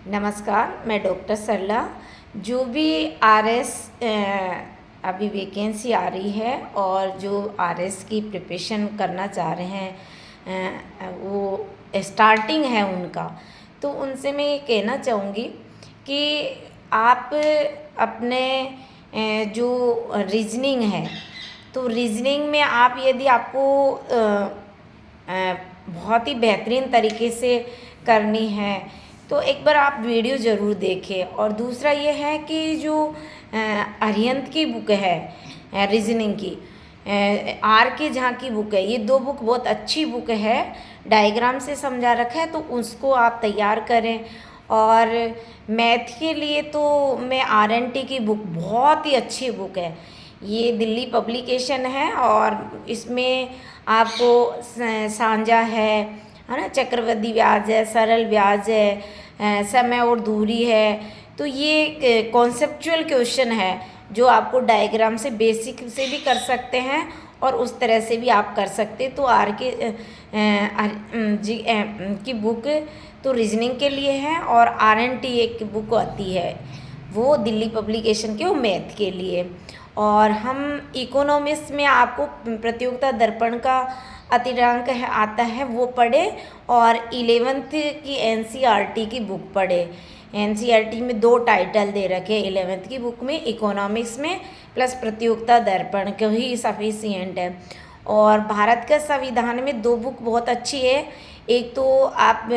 नमस्कार, मैं डॉक्टर सरला। जो भी आरएस अभी वैकेंसी आ रही है और जो आरएस की प्रिपरेशन करना चाह रहे हैं, वो स्टार्टिंग है उनका, तो उनसे मैं ये कहना चाहूँगी कि आप अपने जो रीजनिंग है, तो रीजनिंग में आप यदि आपको बहुत ही बेहतरीन तरीके से करनी है तो एक बार आप वीडियो ज़रूर देखें। और दूसरा ये है कि जो अरिहंत की बुक है रीजनिंग की, आर के झा की बुक है, ये दो बुक बहुत अच्छी बुक है, डायग्राम से समझा रखा है, तो उसको आप तैयार करें। और मैथ के लिए तो मैं आर एन टी की बुक बहुत ही अच्छी बुक है, ये दिल्ली पब्लिकेशन है और इसमें आपको सांझा है ना, चक्रवृद्धि ब्याज है, सरल ब्याज है, समय और दूरी है। तो ये कॉन्सेप्चुअल क्वेश्चन है जो आपको डायग्राम से बेसिक से भी कर सकते हैं और उस तरह से भी आप कर सकते। तो आर के जी की बुक तो रीजनिंग के लिए है और आर एन टी एक बुक आती है वो दिल्ली पब्लिकेशन के, वो मैथ के लिए। और हम इकोनॉमिक्स में आपको प्रतियोगिता दर्पण का अतिरांक है आता है वो पढ़े और 11th की एनसीईआरटी की बुक पढ़े। एनसीईआरटी में 2 टाइटल दे रखे 11th की बुक में, इकोनॉमिक्स में प्लस प्रतियोगिता दर्पण को ही सफिशिएंट है। और भारत का संविधान में 2 बुक बहुत अच्छी है। एक तो आप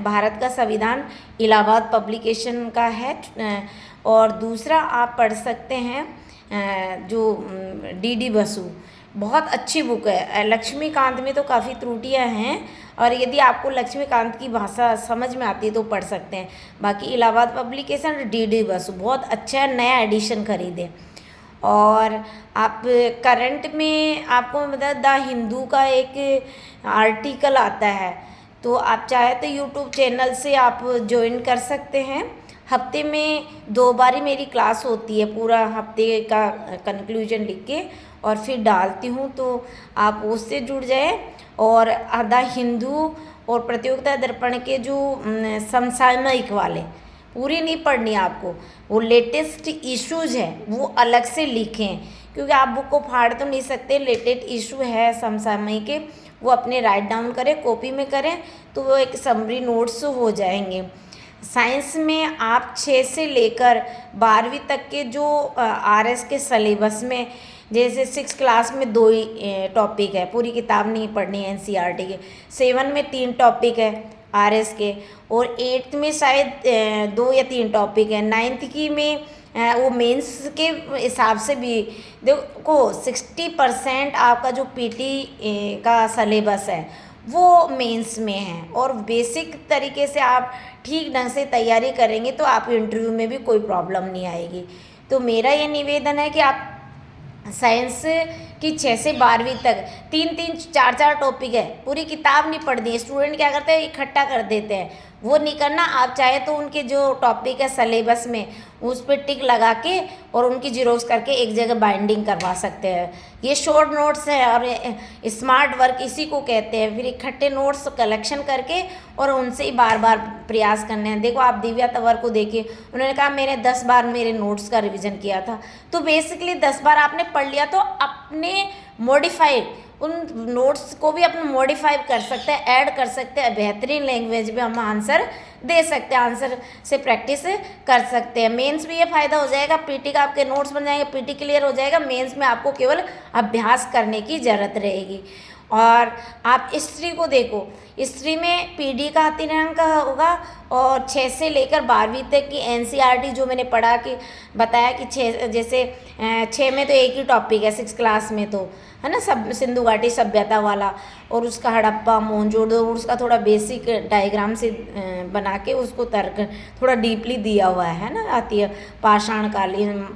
भारत का संविधान इलाहाबाद पब्लिकेशन का है, और दूसरा आप पढ़ सकते हैं जो डी बसु, बहुत अच्छी बुक है। लक्ष्मीकांत में तो काफ़ी त्रुटियां हैं और यदि आपको लक्ष्मीकांत की भाषा समझ में आती है तो पढ़ सकते हैं। बाकी इलाहाबाद पब्लिकेशन डी बसु बहुत अच्छा है, नया एडिशन खरीदें। और आप करंट में आपको मतलब द हिंदू का एक आर्टिकल आता है, तो आप चाहे तो यूट्यूब चैनल से आप ज्वाइन कर सकते हैं। हफ्ते में 2 बार ही मेरी क्लास होती है, पूरा हफ्ते का कंक्लूजन लिख के और फिर डालती हूँ, तो आप उससे जुड़ जाए। और द हिंदू और प्रतियोगिता दर्पण के जो समसामयिक वाले पूरी नहीं पढ़नी आपको, वो लेटेस्ट इश्यूज है वो अलग से लिखें, क्योंकि आप बुक को फाड़ तो नहीं सकते। लेटेस्ट इशू है समसामयिक के, वो अपने राइट डाउन करें, कॉपी में करें, तो वो एक समरी नोट्स हो जाएंगे। साइंस में आप 6 से लेकर 12वीं तक के जो आरएस के सिलेबस में, जैसे 6 क्लास में 2 ही टॉपिक है, पूरी किताब नहीं पढ़नी है एनसीईआरटी के। 7 में 3 टॉपिक है आरएस के, और 8th में शायद 2 या 3 टॉपिक है। 9th की में वो मेंस के हिसाब से भी देखो 60% आपका जो पीटी का सिलेबस है वो मेंस में है। और बेसिक तरीके से आप ठीक ढंग से तैयारी करेंगे तो आप इंटरव्यू में भी कोई प्रॉब्लम नहीं आएगी। तो मेरा ये निवेदन है कि आप साइंस की 6 से 12वीं तक 3-3 4-4 टॉपिक है, पूरी किताब नहीं पढ़नी है। स्टूडेंट क्या करते हैं, इकट्ठा कर देते हैं, वो नहीं करना। आप चाहे तो उनके जो टॉपिक है सिलेबस में उस पर टिक लगा के और उनकी जीरोक्स करके एक जगह बाइंडिंग करवा सकते हैं। ये शॉर्ट नोट्स है और स्मार्ट वर्क इसी को कहते हैं। फिर इकट्ठे नोट्स कलेक्शन करके और उनसे ही बार बार प्रयास करने हैं। देखो आप दिव्या तंवर को देखिए, उन्होंने कहा मैंने 10 बार मेरे नोट्स का रिवीजन किया था। तो बेसिकली 10 बार आपने पढ़ लिया तो अपने मॉडिफाइड उन नोट्स को भी अपने मॉडिफाई कर सकते हैं, ऐड कर सकते हैं, बेहतरीन लैंग्वेज में हम आंसर दे सकते हैं, आंसर से प्रैक्टिस कर सकते हैं। मेंस में ये फ़ायदा हो जाएगा, पीटी का आपके नोट्स बन जाएंगे, पीटी क्लियर हो जाएगा, मेंस में आपको केवल अभ्यास करने की ज़रूरत रहेगी। और आप हिस्ट्री को देखो, हिस्ट्री में पीडी का 3 अंक होगा और 6 से लेकर 12वीं तक की एनसीईआरटी जो मैंने पढ़ा कि बताया कि 6 जैसे 6 में तो एक ही टॉपिक है 6 क्लास में, तो है ना, सब सिंधु घाटी सभ्यता वाला, और उसका हड़प्पा मोहनजोदड़ो उसका थोड़ा बेसिक डायग्राम से बना के उसको तर्क थोड़ा डीपली दिया हुआ है ना, आती है पाषाण कालीन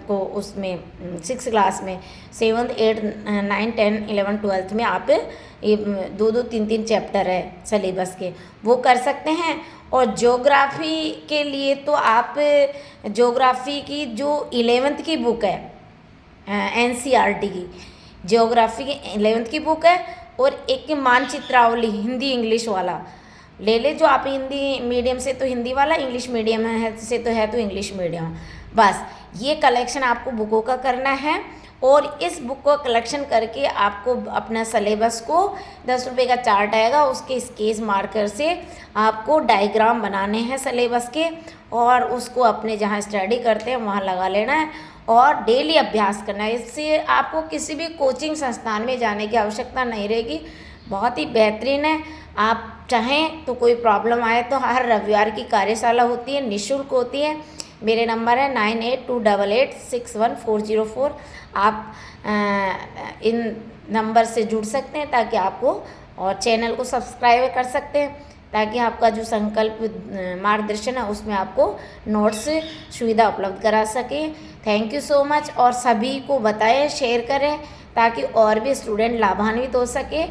को उसमें 6 क्लास में। 7th 8th 9th 10th 11th 12th में आप ये 2-2 3-3 चैप्टर है सिलेबस के, वो कर सकते हैं। और ज्योग्राफी के लिए तो आप ज्योग्राफी की जो 11th की बुक है एनसीईआरटी की, ज्योग्राफी की 11th की बुक है, और एक मानचित्रावली हिंदी इंग्लिश वाला ले ले। जो आप हिंदी मीडियम से तो हिंदी वाला, इंग्लिश मीडियम है तो इंग्लिश मीडियम। बस ये कलेक्शन आपको बुकों का करना है। और इस बुक को कलेक्शन करके आपको अपना सिलेबस को 10 रुपये का चार्ट आएगा, उसके स्केच मार्कर से आपको डायग्राम बनाने हैं सिलेबस के, और उसको अपने जहाँ स्टडी करते हैं वहाँ लगा लेना है और डेली अभ्यास करना है। इससे आपको किसी भी कोचिंग संस्थान में जाने की आवश्यकता नहीं रहेगी। बहुत ही बेहतरीन है। आप चाहें तो कोई प्रॉब्लम आए तो हर रविवार की कार्यशाला होती है, निःशुल्क होती है। मेरे नंबर है 9828861404। आप इन नंबर से जुड़ सकते हैं ताकि आपको, और चैनल को सब्सक्राइब कर सकते हैं ताकि आपका जो संकल्प मार्गदर्शन है उसमें आपको नोट्स सुविधा उपलब्ध करा सके। Thank you so much. और सभी को बताएं, शेयर करें ताकि और भी स्टूडेंट लाभान्वित हो सके।